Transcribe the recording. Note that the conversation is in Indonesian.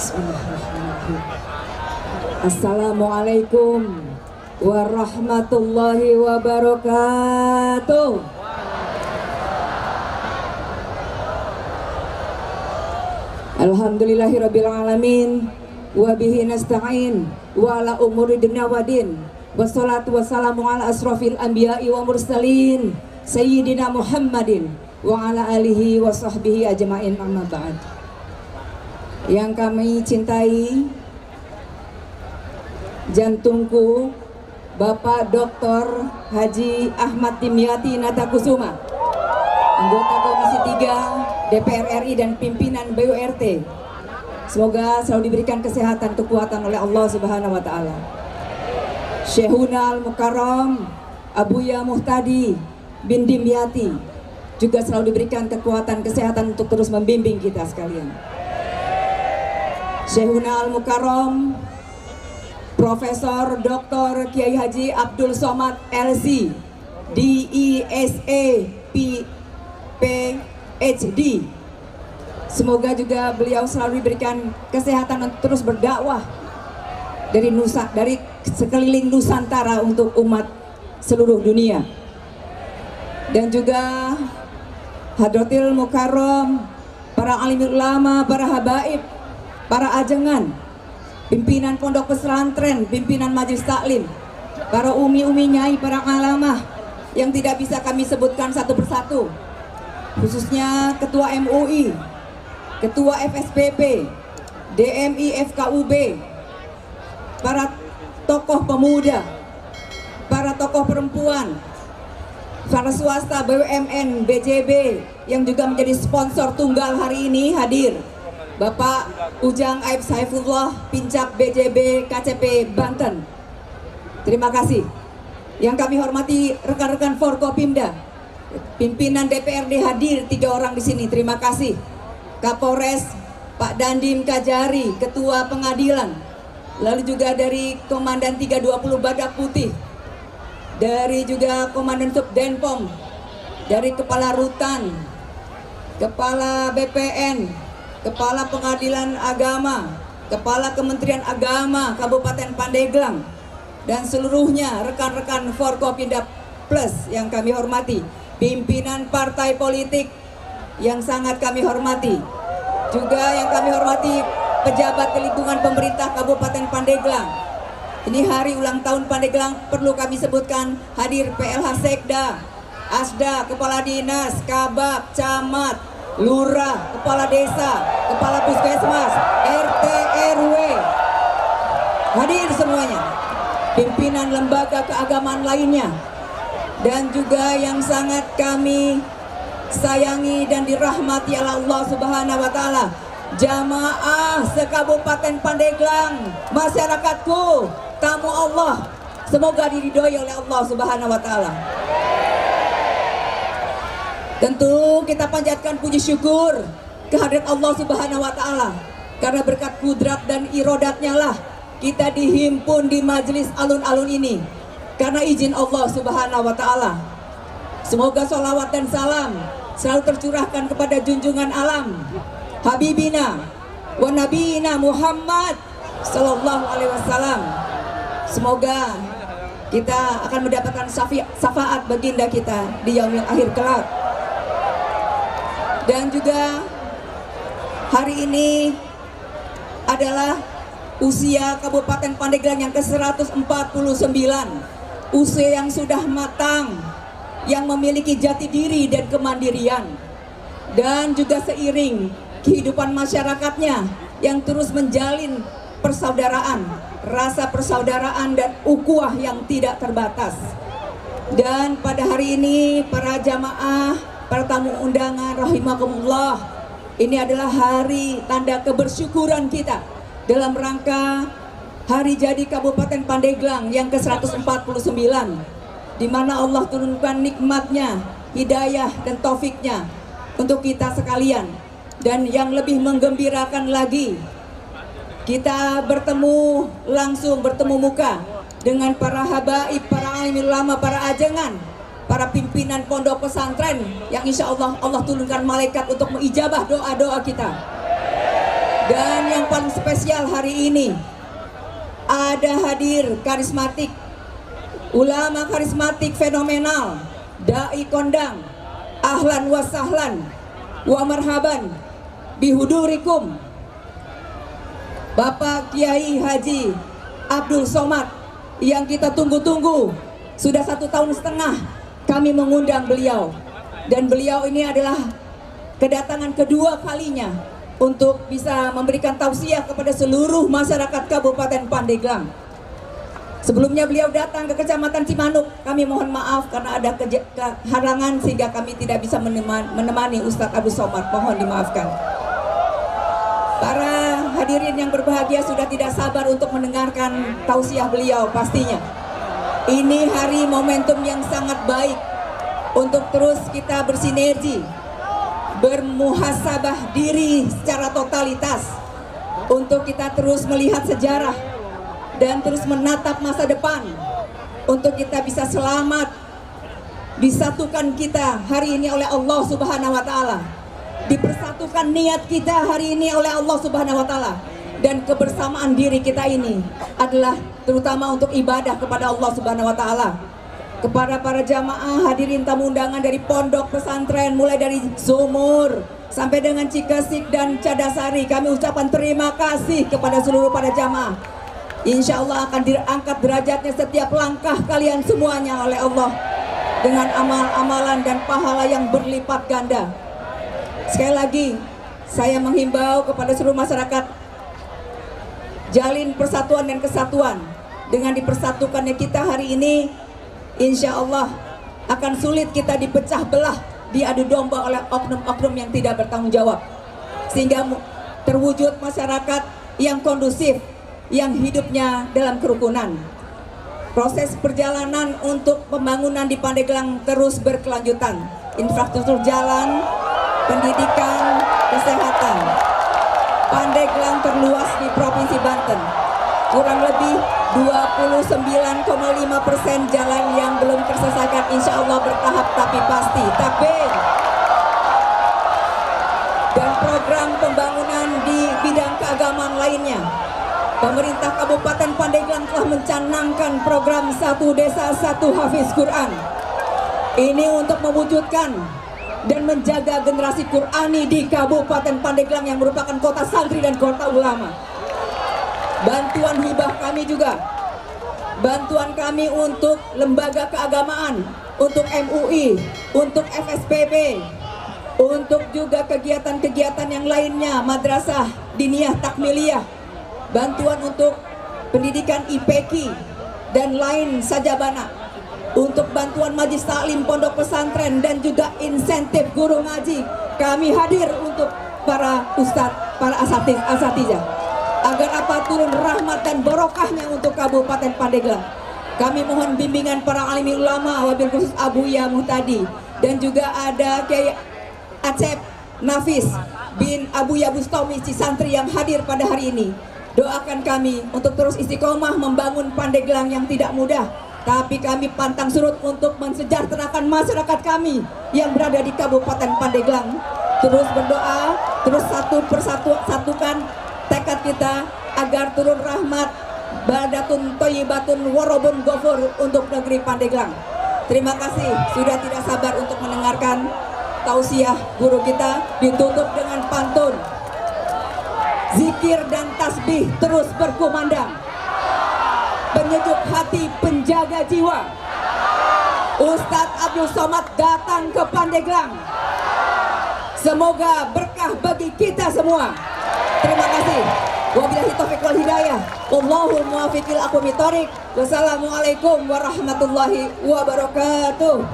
Bismillahirrahmanirrahim. Assalamualaikum warahmatullahi wabarakatuh. Alhamdulillahirabbil alamin wa bihi nasta'in wa ala umuri dunya waddin. Wassalatu wassalamu ala asrofil anbiya'i wa mursalin sayyidina Muhammadin wa ala alihi wa sahbihi ajma'in, amma ba'd. Yang kami cintai, jantungku, Bapak Dr. Haji Ahmad Dimyati Natakusuma, anggota Komisi 3 DPR RI dan pimpinan BURT. Semoga selalu diberikan kesehatan, kekuatan oleh Allah Subhanahu wa taala. Syekhuna Al-Mukarram Abuya Muhtadi bin Dimyati juga selalu diberikan kekuatan, kesehatan untuk terus membimbing kita sekalian. Syekhuna Al-Mukarram Profesor Dr. Kiai Haji Abdul Somad LC DISA PhD. Semoga juga beliau selalu diberikan kesehatan untuk terus berdakwah dari sekeliling Nusantara untuk umat seluruh dunia. Dan juga Hadratil Mukarram, para alim ulama, para habaib, para ajengan, pimpinan pondok pesantren, pimpinan majelis taklim, para umi-umi nyai, para alamah yang tidak bisa kami sebutkan satu persatu, khususnya Ketua MUI, Ketua FSPP, DMI FKUB, para tokoh pemuda, para tokoh perempuan, para swasta BUMN, BJB yang juga menjadi sponsor tunggal hari ini hadir. Bapak Ujang Aib Saifullah, Pincap BJB KCP Banten. Terima kasih. Yang kami hormati rekan-rekan Forkopimda, pimpinan DPRD hadir 3 orang di sini. Terima kasih. Kapolres Pak Dandim Kajari, Ketua Pengadilan. Lalu juga dari Komandan 320 Badak Putih. Dari juga Komandan Subdenpom, dari Kepala Rutan, Kepala BPN, Kepala Pengadilan Agama, Kepala Kementerian Agama Kabupaten Pandeglang, dan seluruhnya rekan-rekan Forkopimda Plus yang kami hormati, pimpinan partai politik yang sangat kami hormati, juga yang kami hormati pejabat di lingkungan pemerintah Kabupaten Pandeglang. Ini hari ulang tahun Pandeglang, perlu kami sebutkan hadir PLH Sekda, Asda, Kepala Dinas, Kabak, Camat, Lurah, Kepala Desa, Kepala Puskesmas, RT, RW, hadir semuanya, pimpinan lembaga keagamaan lainnya, dan juga yang sangat kami sayangi dan dirahmati oleh Allah Subhanahu wa taala, jamaah se-Kabupaten Pandeglang, masyarakatku, tamu Allah, semoga diridhoi oleh Allah Subhanahu wa taala. Tentu kita panjatkan puji syukur kehadirat Allah Subhanahu wa taala, karena berkat kudrat dan irodatnya lah kita dihimpun di majelis alun-alun ini, karena izin Allah Subhanahu wa taala. Semoga sholawat dan salam selalu tercurahkan kepada junjungan alam Habibina wa Nabiyina Muhammad sallallahu alaihi wasallam. Semoga kita akan mendapatkan syafaat baginda kita di yaumil akhir kelak. Dan juga hari ini adalah usia Kabupaten Pandeglang yang ke-149, usia yang sudah matang, yang memiliki jati diri dan kemandirian, dan juga seiring kehidupan masyarakatnya yang terus menjalin persaudaraan, rasa persaudaraan dan ukhuwah yang tidak terbatas. Dan pada hari ini para jamaah, para tamu undangan rahimakumullah, ini adalah hari tanda kebersyukuran kita dalam rangka hari jadi Kabupaten Pandeglang yang ke-149, di mana Allah turunkan nikmatnya, hidayah dan taufiknya untuk kita sekalian. Dan yang lebih menggembirakan lagi, kita bertemu langsung, bertemu muka dengan para habaib, para alim ulama, para ajengan, para pimpinan pondok pesantren yang insya Allah Allah turunkan malaikat untuk mengijabah doa-doa kita. Dan yang paling spesial hari ini ada hadir karismatik, ulama karismatik fenomenal, dai kondang, ahlan wa sahlan wa marhaban bihudurikum, Bapak Kiai Haji Abdul Somad, yang kita tunggu-tunggu. Sudah 1,5 tahun kami mengundang beliau, dan beliau ini adalah kedatangan kedua kalinya untuk bisa memberikan tausiah kepada seluruh masyarakat Kabupaten Pandeglang. Sebelumnya beliau datang ke Kecamatan Cimanuk. Kami mohon maaf karena ada kehalangan sehingga kami tidak bisa menemani Ustadz Abdul Somad. Mohon dimaafkan. Para hadirin yang berbahagia sudah tidak sabar untuk mendengarkan tausiah beliau pastinya. Ini hari momentum yang sangat baik untuk terus kita bersinergi, bermuhasabah diri secara totalitas, untuk kita terus melihat sejarah dan terus menatap masa depan, untuk kita bisa selamat disatukan kita hari ini oleh Allah Subhanahu wa Ta'ala, dipersatukan niat kita hari ini oleh Allah Subhanahu wa Ta'ala, dan kebersamaan diri kita ini adalah terutama untuk ibadah kepada Allah Subhanahu wa Ta'ala. Kepada para jamaah hadirin tamu undangan dari pondok pesantren mulai dari Sumur sampai dengan Cikesik dan Cadasari, kami ucapkan terima kasih kepada seluruh para jamaah. Insya Allah akan diangkat derajatnya setiap langkah kalian semuanya oleh Allah dengan amal-amalan dan pahala yang berlipat ganda. Sekali lagi saya menghimbau kepada seluruh masyarakat, jalin persatuan dan kesatuan. Dengan dipersatukannya kita hari ini, insya Allah akan sulit kita dipecah belah, diadu domba oleh oknum-oknum yang tidak bertanggung jawab, sehingga terwujud masyarakat yang kondusif, yang hidupnya dalam kerukunan. Proses perjalanan untuk pembangunan di Pandeglang terus berkelanjutan. Infrastruktur jalan, pendidikan, kesehatan. Pandeglang terluas di Provinsi Banten. Kurang lebih 29,5% jalan yang belum terselesaikan, insya Allah bertahap tapi pasti. Takbir. Dan program pembangunan di bidang keagamaan lainnya. Pemerintah Kabupaten Pandeglang telah mencanangkan program 1 Desa 1 Hafiz Quran. Ini untuk mewujudkan dan menjaga generasi Qurani di Kabupaten Pandeglang yang merupakan kota santri dan kota ulama. Bantuan hibah kami juga, bantuan kami untuk lembaga keagamaan, untuk MUI, untuk FSPB, untuk juga kegiatan-kegiatan yang lainnya, madrasah, diniyah, takmiliyah, bantuan untuk pendidikan IPK dan lain saja banyak, untuk bantuan majlis taklim pondok pesantren dan juga insentif guru ngaji. Kami hadir untuk para ustadz, para asatidz, agar apa turun rahmat dan barokahnya untuk Kabupaten Pandeglang. Kami mohon bimbingan para alim ulama, wabil khusus Abuya Muhtadi, dan juga ada Kiai Acep Nafis bin Abuya Bustami Cisantri yang hadir pada hari ini. Doakan kami untuk terus istiqomah membangun Pandeglang yang tidak mudah, tapi kami pantang surut untuk mensejahterakan masyarakat kami yang berada di Kabupaten Pandeglang. Terus berdoa, terus satukan tekad kita agar turun rahmat, badatun thayyibatun warobun ghafur untuk negeri Pandeglang. Terima kasih, sudah tidak sabar untuk mendengarkan tausiah guru kita. Ditutup dengan pantun, zikir dan tasbih terus berkumandang, penyejuk hati, penjaga jiwa. Ustadz Abdul Somad datang ke Pandeglang. Semoga berkah bagi kita semua. Terima kasih. Wabillahi taufiq wal hidayah. Wallahul muwaffiq ila aqwamit thoriq. Wassalamualaikum warahmatullahi wabarakatuh.